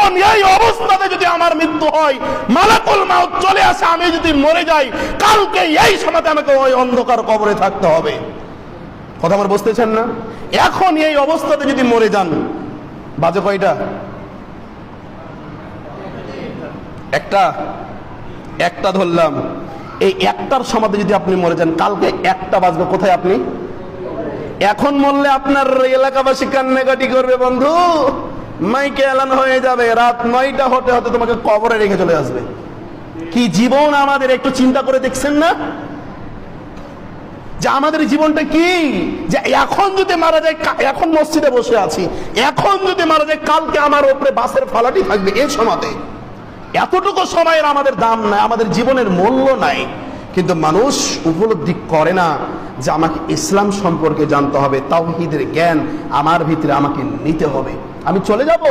এখন এই অবস্থাতে যদি আমার মৃত্যু হয়, মালাকুল মাউত চলে আসে, আমি যদি মরে যাই, কালকে এই সময়তে আমাকে ওই অন্ধকার কবরে থাকতে হবে। কথা আমার বুঝতেছেন না? এখন এই অবস্থাতে যদি মরে যান, বাজে কয়টা? একটা ধরলাম। এই একটার সমাধি যদি আপনি মরে যান, কালকে একটা বাজবে কোথায়? আপনি এখন মরলে আপনার এলাকাবাসী কান্নাকাটি করবে, বন্ধু মাইকে এলান হয়ে যাবে, রাত 9টা হতে হতে তোমাকে কবরে রেখে চলে আসবে। কি জীবন আমাদের, একটু চিন্তা করে দেখছেন না যে আমাদের জীবনটা কি? যে এখন যদি মারা যায়, এখন মসজিদে বসে আছি, এখন যদি মারা যায়, কালকে আমার উপরে বাসের ফালাটি থাকবে। এই সময়তে এতটুকু সময়ের আমাদের দাম নাই, আমাদের জীবনের মূল্য নাই। কিন্তু মানুষ উপলব্ধি করে না যে আমাকে ইসলাম সম্পর্কে জানতে হবে, তাওহীদের জ্ঞান আমার ভিতরে আমাকে নিতে হবে। আমি চলে যাব,